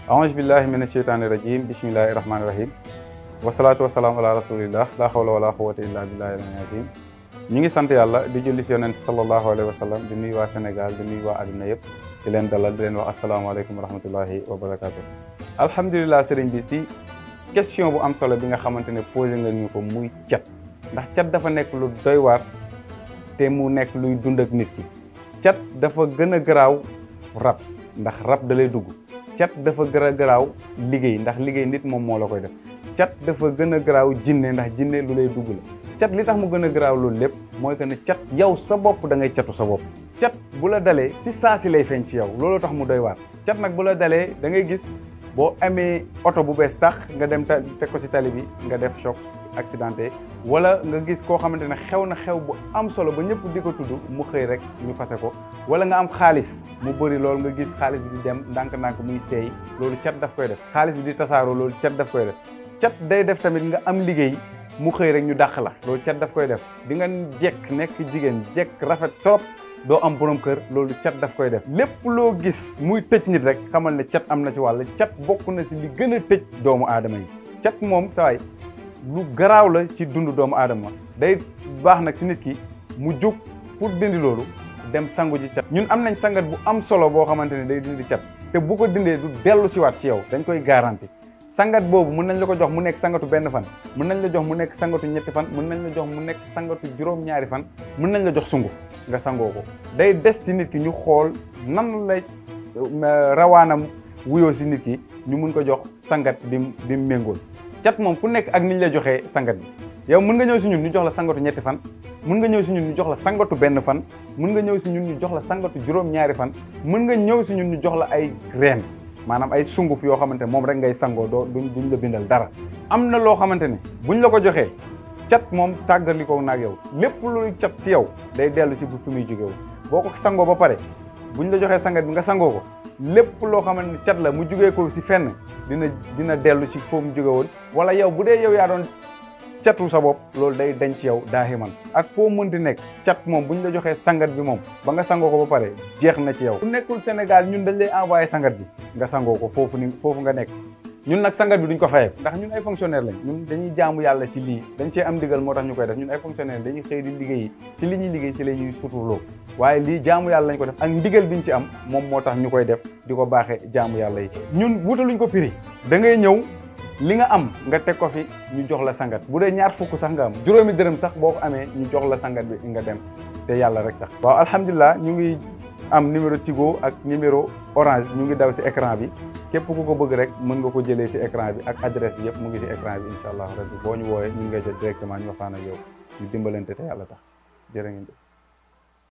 aouzu billahi mina sheytaani rajim bismillahi rahmaani rahim wasalaatu wasalaamu ala rasulillah la hawla wala quwwata illa billahi al-azim. ñu ngi sant yàlla di julli ci yonent sallallahu alayhi wa sallam di nuyu waa Sénégal di nuyu waa àdduna yëpp di leen dalal di leen wax asalaamaaleykum wa rahmatullahi wa barakatuh. alhamdulilah sëriñ bi si question bu am solo bi nga xamante ne posé nga ñu ko muy cat, ndax cat dafa nekk lu doy waar te mu nekk luy dund ak nit ki. cat dafa gën a garaaw rab, ndax rab da lay dugg. cat dafa gën a garaaw liggéey, ndax liggéey nit moom moo la koy def. cat dafa gën a garaaw jinne, ndax jinne lu lay dugg la. cat li tax mu gën a garaaw loolu lépp mooy que ne cat yow sa bopp da ngay catu sa bopp. cat bu la dalee si saa si lay feeñ ci yow, looloo tax mu doy waar. cat nag bu la dalee da ngay gis boo amee oto bu bees tax nga dem teg ko si tali bi nga def choc accidenté, wala nga gis koo xamante ne xew na xew bu am solo ba ñëpp di ko tudd mu xëy rek ñu fase ko, wala nga am xaalis mu bëri loolu nga gis xaalis bi di dem ndànk-ndànk muy seey, loolu cat daf koy def. xaalis bi di tasaaroo, loolu cat daf koy def. cat day def tamit nga am liggéey mu xëy rek ñu dàq la, loolu cat daf koy def. di nga jekk nekk jigéen jekk rafet trop doo am borom kër, loolu cat daf koy def. lépp loo gis muy tëj nit rek xamal ne cat am na ci wàll. cat bokk na si li gën a tëj doomu aadama yi. cat moom sawaay lu garaaw la ci dundu doomu aadama. day baax nag si nit ki mu jóg pour dindi loolu dem sangu ji cat. ñun am nañ sangat bu am solo boo xamante ne day dindi cat, te bu ko dindee du dellu si waat ci yow, dañ koy garanti. sangat boobu mën nañ la ko jox mu nekk sangatu benn fan, mën nañ la jox mu nekk sangatu ñetti fan, mën nañ la jox mu nekk sangatu juróom-ñaari fan, mën nañ la jox sunguf nga sangoo ko. day des ci nit ki ñu xool nan la rawaanam wuyoo si nit ki ñu mun ko jox sangat bi mu méngool. cat moom ku nekk ak niñ la joxee sangat bi. yow mën nga ñëw si ñun ñu jox la sangatu ñetti fan, mën nga ñëw si ñun ñu jox la sangatu benn fan, mën nga ñëw si ñun ñu jox la sangatu juróom-ñaari fan, mën nga ñëw si ñun ñu jox la ay reen, maanaam ay sunguf yoo xamante ne moom rek ngay sangoo doo duñ la bindal dara. am na loo xamante ne buñ la ko joxee cat moom tàggali ko naag yow. lépp luy cat ci yow day dellu si bu fi muy jógewu. boo ko sangoo ba pare buñ la joxee sangat bi nga sangoo ko, lépp loo xamante ne cat la mu jógee ko si fenn dina dellu si foo mu jóge woon. wala yow bu dee yow yaa doon catu sa bopp, loolu day denc yow daaximan. ak foo mënti nekk cat moom bu ñu la joxee sangat bi moom ba nga sangoo ko ba pare jeex na ci yow. bu nekkul Sénégal ñun dañ lay envoyé sangat bi nga sangoo ko foofu nga nekk. ñun nag sangat bi duñ ko fayee, ndax ñun ay fonctionnaire lañ. ñun dañuy jaamu yàlla ci lii, dañ cee am ndigal moo tax ñu koy def. ñun ay fonctionnaire dañuy xëy di liggéey ci li ñuy liggéey si la ñuy suturloo, waaye lii jaamu yàlla lañ ko def ak ndigal biñ ci am moom moo tax ñu koy def di ko baaxee jaamu yàlla yi. ñun wutaluñ ko prix, da ngay ñëw li nga am nga teg ko fi ñu jox la sangat. bu dee ñaar fukk sax nga am, juróomi dërëm sax boo ko amee ñu jox la sangat bi nga dem te yàlla rek tax. waaw alhamdulilah ñu ngi am numéro Tigo ak numéro Orange, ñu ngi daw si écran bi. képp ku ko bëgg rek mën nga ko jëlee si écran bi, ak adresse bi yëpp mu ngi si écran bi. incha allah rabbi boo ñu woowee ñu ngi ngay jot directement ñu waxtaan ak yow ñu dimbalante te yàlla tax. jërë ngeen jëf.